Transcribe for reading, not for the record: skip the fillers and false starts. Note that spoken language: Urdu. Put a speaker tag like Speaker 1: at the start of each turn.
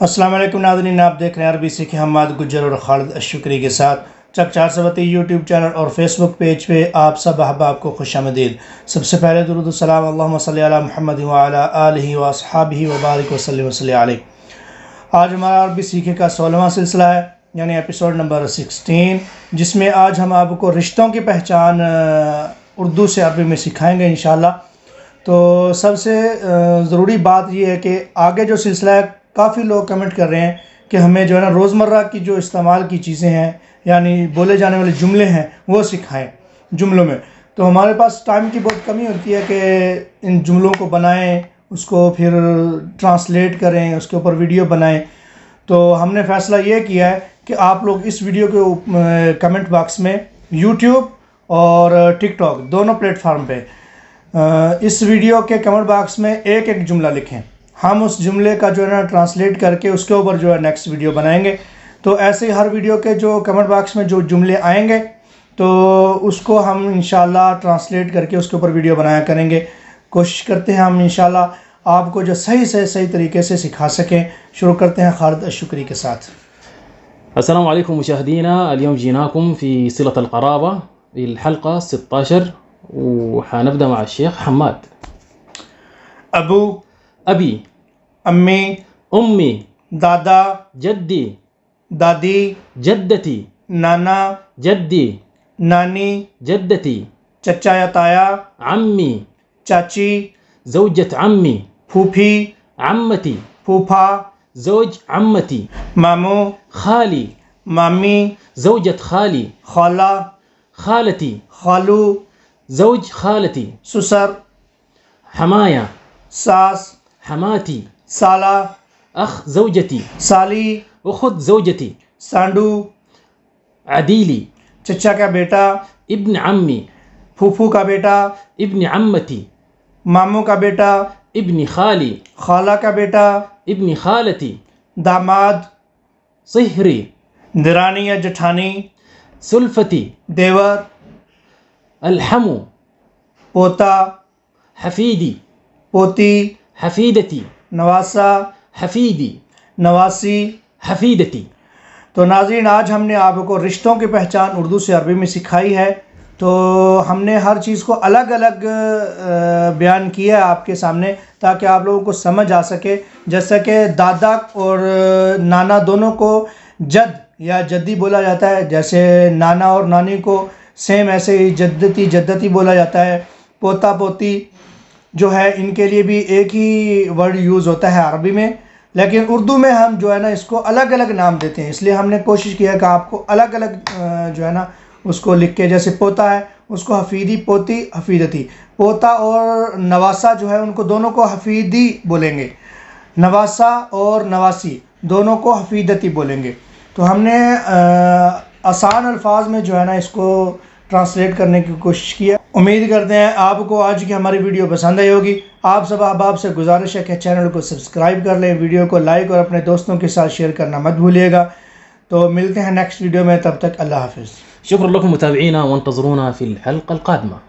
Speaker 1: السلام علیکم ناظرین، آپ دیکھ رہے ہیں عربی سیکھیں حماد گجر اور خالد الشکری کے ساتھ چک 430 یوٹیوب چینل اور فیس بک پیج پہ آپ سب احباب کو خوش آمدید۔ سب سے پہلے درود السلام اللہم صلی علی محمد وعلی آلہ واصحابہ وبارک وسلم وصلی علیہ۔ آج ہمارا عربی سیکھیں کا 16واں سلسلہ ہے، یعنی ایپیسوڈ نمبر 16، جس میں آج ہم آپ کو رشتوں کی پہچان اردو سے عربی میں سکھائیں گے انشاءاللہ۔ تو سب سے ضروری بات یہ ہے کہ آگے جو سلسلہ ہے، کافی لوگ کمنٹ کر رہے ہیں کہ ہمیں جو ہے نا روزمرہ کی جو استعمال کی چیزیں ہیں، یعنی بولے جانے والے جملے ہیں وہ سکھائیں جملوں میں۔ تو ہمارے پاس ٹائم کی بہت کمی ہوتی ہے کہ ان جملوں کو بنائیں، اس کو پھر ٹرانسلیٹ کریں، اس کے اوپر ویڈیو بنائیں۔ تو ہم نے فیصلہ یہ کیا ہے کہ آپ لوگ اس ویڈیو کے کمنٹ باکس میں یوٹیوب اور ٹک ٹاک دونوں پلیٹ فارم پہ اس ویڈیو کے کمنٹ باکس میں ایک ایک جملہ لکھیں۔ ہم اس جملے کا جو ہے نا ٹرانسلیٹ کر کے اس کے اوپر جو ہے نیکسٹ ویڈیو بنائیں گے۔ تو ایسے ہی ہر ویڈیو کے جو کمنٹ باکس میں جو جملے آئیں گے تو اس کو ہم انشاءاللہ ٹرانسلیٹ کر کے اس کے اوپر ویڈیو بنایا کریں گے۔ کوشش کرتے ہیں ہم انشاءاللہ آپ کو جو صحیح طریقے سے سکھا سکیں۔ شروع کرتے ہیں خالد الشکری کے ساتھ۔
Speaker 2: السلام عليكم مشاهدينا، اليوم جيناكم في صلة القرابة في الحلقة 16، وحنبدأ مع الشيخ حماد.
Speaker 1: ابو،
Speaker 2: أبي،
Speaker 1: امی،
Speaker 2: أمي،
Speaker 1: دادا،
Speaker 2: جدي،
Speaker 1: دادی،
Speaker 2: جدتي،
Speaker 1: نانا،
Speaker 2: جدي،
Speaker 1: نانی،
Speaker 2: جدتي،
Speaker 1: چچا یا تایا،
Speaker 2: عمي،
Speaker 1: چاچی،
Speaker 2: زوجة عمي،
Speaker 1: پھوپھی،
Speaker 2: عمتي،
Speaker 1: پھوپھا،
Speaker 2: زوج عمتي،
Speaker 1: ماموں،
Speaker 2: خالي،
Speaker 1: مامی،
Speaker 2: زوجة خالي،
Speaker 1: خالہ،
Speaker 2: خالتي،
Speaker 1: خالو،
Speaker 2: زوج خالتي،
Speaker 1: سسر،
Speaker 2: حماية،
Speaker 1: ساس،
Speaker 2: حماتي،
Speaker 1: سالہ،
Speaker 2: أخ زوجتي،
Speaker 1: سالی،
Speaker 2: أخت زوجتي،
Speaker 1: سانڈو،
Speaker 2: عديلي،
Speaker 1: چچا کا بیٹا،
Speaker 2: ابن عمي،
Speaker 1: پھوپھو کا بیٹا،
Speaker 2: ابن عمتي،
Speaker 1: ماموں کا بیٹا،
Speaker 2: ابن خالي،
Speaker 1: خالہ کا بیٹا،
Speaker 2: ابن خالتي،
Speaker 1: داماد،
Speaker 2: صهري،
Speaker 1: درانی یا جٹھانی،
Speaker 2: سلفتي،
Speaker 1: دیور،
Speaker 2: الحمو،
Speaker 1: پوتا،
Speaker 2: حفيدي،
Speaker 1: پوتی،
Speaker 2: حفيدتي،
Speaker 1: نواسا،
Speaker 2: حفيدي،
Speaker 1: نواسی۔
Speaker 2: حفيدتي.
Speaker 1: تو ناظرین، آج ہم نے آپ کو رشتوں کی پہچان اردو سے عربی میں سکھائی ہے۔ تو ہم نے ہر چیز کو الگ الگ بیان کیا ہے آپ کے سامنے تاکہ آپ لوگوں کو سمجھ آ سکے۔ جیسا کہ دادا اور نانا دونوں کو جد یا جدی بولا جاتا ہے، جیسے نانا اور نانی کو سیم ایسے ہی جدتی جدتی بولا جاتا ہے۔ پوتا پوتی جو ہے ان کے لیے بھی ایک ہی ورڈ یوز ہوتا ہے عربی میں، لیکن اردو میں ہم جو ہے نا اس کو الگ الگ نام دیتے ہیں۔ اس لیے ہم نے کوشش کیا کہ آپ کو الگ الگ جو ہے نا اس کو لکھ کے، جیسے پوتا ہے اس کو حفیدی، پوتی حفیدتی، پوتا اور نواسا جو ہے ان کو دونوں کو حفیدی بولیں گے، نواسا اور نواسی دونوں کو حفیدتی بولیں گے۔ تو ہم نے آسان الفاظ میں جو ہے نا اس کو ٹرانسلیٹ کرنے کی کوشش کی ہے۔ امید کرتے ہیں آپ کو آج کی ہماری ویڈیو پسند آئی ہوگی۔ آپ سب احباب سے گزارش ہے کہ چینل کو سبسکرائب کر لیں، ویڈیو کو لائک اور اپنے دوستوں کے ساتھ شیئر کرنا مت بھولیے گا۔ تو ملتے ہیں نیکسٹ ویڈیو میں، تب تک اللہ حافظ۔
Speaker 2: شكرا لكم متابعينا، وانتظرونا في الحلقة القادمة.